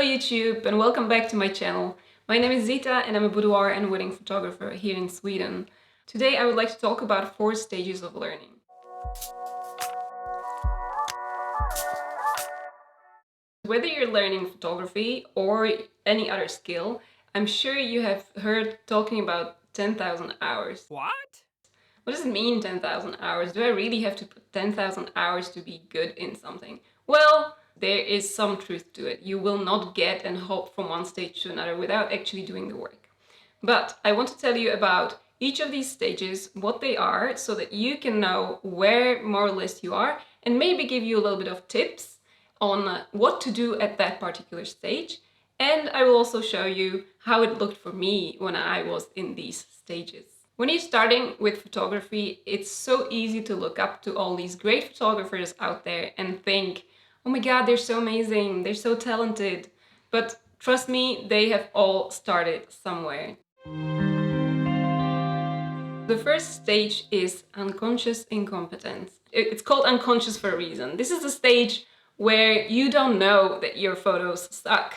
Hello YouTube and welcome back to my channel. My name is Zita and I'm a boudoir and wedding photographer here in Sweden. Today I would like to talk about 4 stages of learning. Whether you're learning photography or any other skill, I'm sure you have heard talking about 10,000 hours. What? What does it mean 10,000 hours? Do I really have to put 10,000 hours to be good in something? Well, there is some truth to it. You will not get and hop from one stage to another without actually doing the work. But I want to tell you about each of these stages, what they are, so that you can know where more or less you are and maybe give you a little bit of tips on what to do at that particular stage. And I will also show you how it looked for me when I was in these stages. When you're starting with photography, it's so easy to look up to all these great photographers out there and think, oh my God, they're so amazing, they're so talented. But trust me, they have all started somewhere. The first stage is unconscious incompetence. It's called unconscious for a reason. This is the stage where you don't know that your photos suck.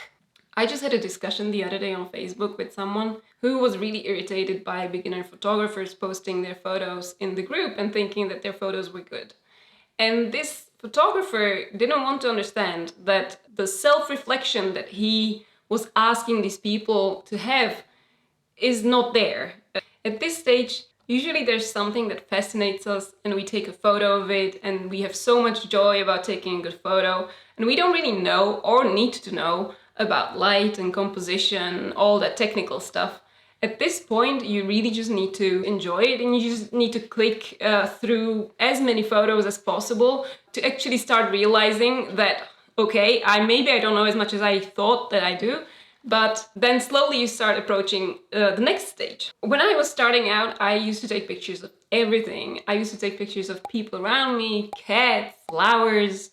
I just had a discussion the other day on Facebook with someone who was really irritated by beginner photographers posting their photos in the group and thinking that their photos were good. And this photographer didn't want to understand that the self-reflection that he was asking these people to have is not there. At this stage, usually there's something that fascinates us and we take a photo of it and we have so much joy about taking a good photo and we don't really know or need to know about light and composition, all that technical stuff. At this point, you really just need to enjoy it and you just need to click through as many photos as possible to actually start realizing that, okay, maybe I don't know as much as I thought that I do, but then slowly you start approaching the next stage. When I was starting out, I used to take pictures of everything. I used to take pictures of people around me, cats, flowers,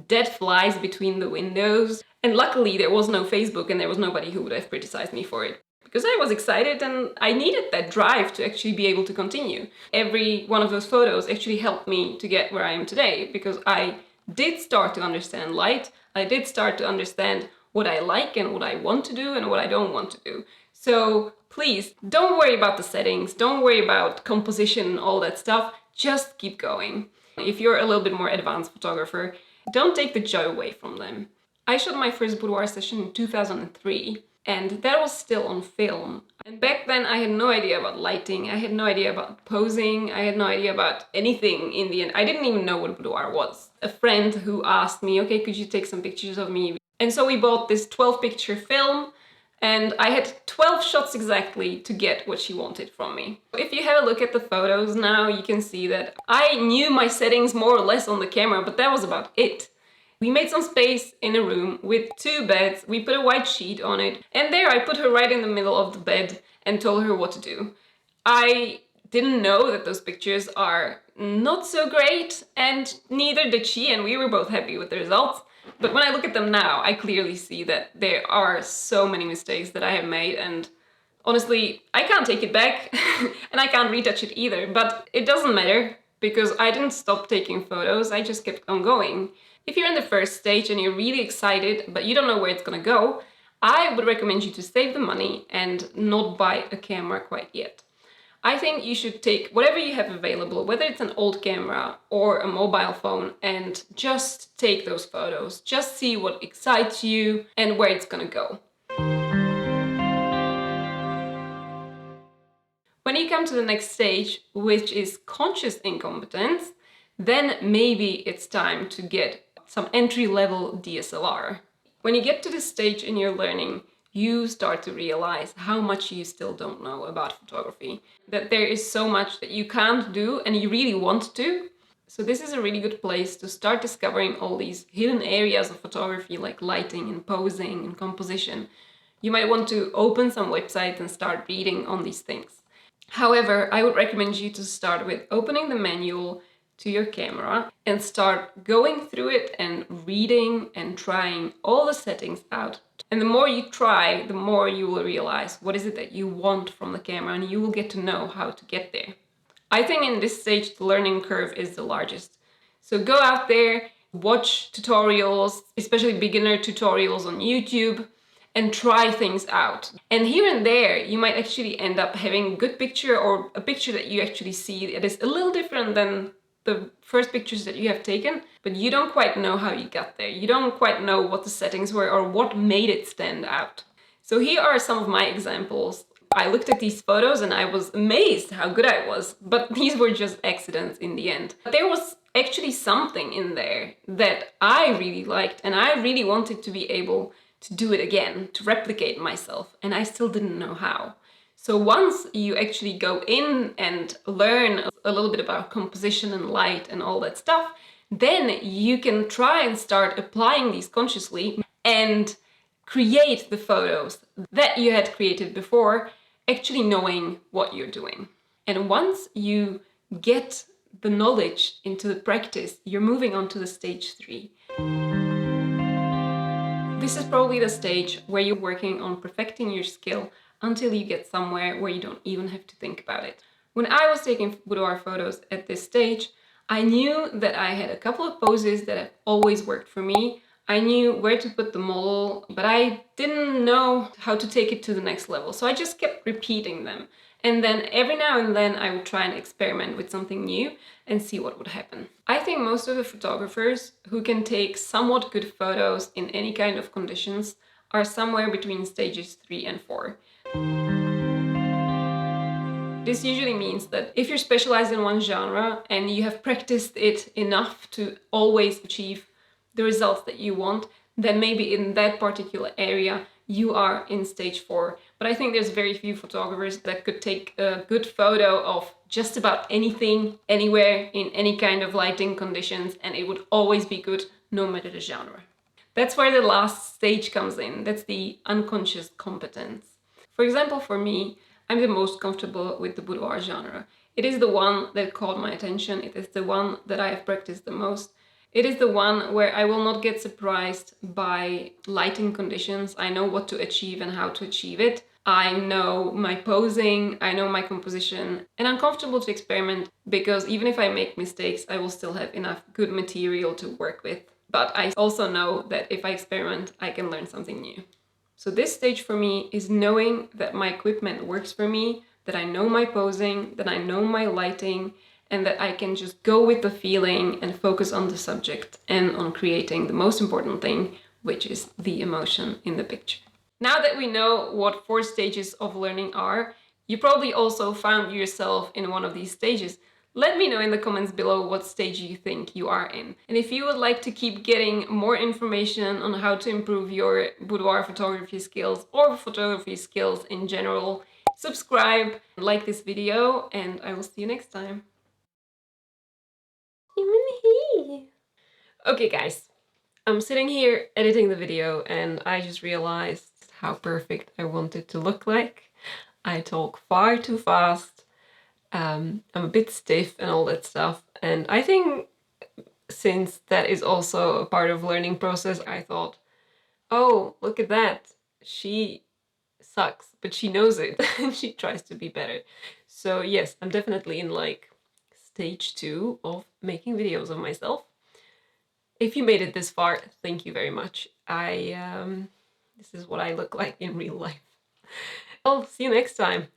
dead flies between the windows. And luckily there was no Facebook and there was nobody who would have criticized me for it. Because I was excited and I needed that drive to actually be able to continue. Every one of those photos actually helped me to get where I am today because I did start to understand light. I did start to understand what I like and what I want to do and what I don't want to do. So please don't worry about the settings, don't worry about composition and all that stuff, just keep going. If you're a little bit more advanced photographer, don't take the joy away from them. I shot my first boudoir session in 2003 and that was still on film. And back then I had no idea about lighting, I had no idea about posing, I had no idea about anything in the end. I didn't even know what boudoir was. A friend who asked me, okay, could you take some pictures of me? And so we bought this 12 picture film and I had 12 shots exactly to get what she wanted from me. If you have a look at the photos now, you can see that I knew my settings more or less on the camera, but that was about it. We made some space in a room with 2 beds, we put a white sheet on it, and there I put her right in the middle of the bed and told her what to do. I didn't know that those pictures are not so great, and neither did she, and we were both happy with the results. But when I look at them now, I clearly see that there are so many mistakes that I have made, and honestly, I can't take it back and I can't retouch it either, but it doesn't matter because I didn't stop taking photos, I just kept on going. If you're in the first stage and you're really excited, but you don't know where it's gonna go, I would recommend you to save the money and not buy a camera quite yet. I think you should take whatever you have available, whether it's an old camera or a mobile phone, and just take those photos. Just see what excites you and where it's gonna go. When you come to the next stage, which is conscious incompetence, then maybe it's time to get some entry-level DSLR. When you get to this stage in your learning, you start to realize how much you still don't know about photography. That there is so much that you can't do and you really want to. So this is a really good place to start discovering all these hidden areas of photography like lighting and posing and composition. You might want to open some websites and start reading on these things. However, I would recommend you to start with opening the manual to your camera and start going through it and reading and trying all the settings out. And the more you try, the more you will realize what is it that you want from the camera and you will get to know how to get there. I think in this stage the learning curve is the largest. So go out there watch tutorials, especially beginner tutorials on YouTube, and try things out. And here and there, you might actually end up having a good picture, or a picture that you actually see that is a little different than the first pictures that you have taken, but you don't quite know how you got there. You don't quite know what the settings were or what made it stand out. So here are some of my examples. I looked at these photos and I was amazed how good I was, but these were just accidents in the end. But there was actually something in there that I really liked, and I really wanted to be able to do it again, to replicate myself, and I still didn't know how. So once you actually go in and learn a little bit about composition and light and all that stuff, then you can try and start applying these consciously and create the photos that you had created before, actually knowing what you're doing. And once you get the knowledge into the practice, you're moving on to the stage 3. This is probably the stage where you're working on perfecting your skill until you get somewhere where you don't even have to think about it. When I was taking boudoir photos at this stage, I knew that I had a couple of poses that have always worked for me. I knew where to put the model, but I didn't know how to take it to the next level. So I just kept repeating them. And then every now and then I would try and experiment with something new and see what would happen. I think most of the photographers who can take somewhat good photos in any kind of conditions are somewhere between stages 3 and 4. This usually means that if you're specialized in one genre and you have practiced it enough to always achieve the results that you want, then maybe in that particular area you are in stage 4. But I think there's very few photographers that could take a good photo of just about anything, anywhere, in any kind of lighting conditions, and it would always be good no matter the genre. That's where the last stage comes in. That's the unconscious competence. For example, for me, I'm the most comfortable with the boudoir genre. It is the one that caught my attention. It is the one that I have practiced the most. It is the one where I will not get surprised by lighting conditions. I know what to achieve and how to achieve it. I know my posing, I know my composition, and I'm comfortable to experiment because even if I make mistakes, I will still have enough good material to work with. But I also know that if I experiment, I can learn something new. So this stage for me is knowing that my equipment works for me, that I know my posing, that I know my lighting, and that I can just go with the feeling and focus on the subject and on creating the most important thing, which is the emotion in the picture. Now that we know what 4 stages of learning are, you probably also found yourself in one of these stages. Let me know in the comments below what stage you think you are in. And if you would like to keep getting more information on how to improve your boudoir photography skills or photography skills in general, subscribe, like this video, and I will see you next time. Okay guys, I'm sitting here editing the video and I just realized how perfect I want it to look like. I talk far too fast. I'm a bit stiff and all that stuff, and I think since that is also a part of learning process, I thought, oh, look at that, she sucks, but she knows it and she tries to be better. So yes, I'm definitely in like stage 2 of making videos of myself. If you made it this far, thank you very much. This is what I look like in real life. I'll see you next time.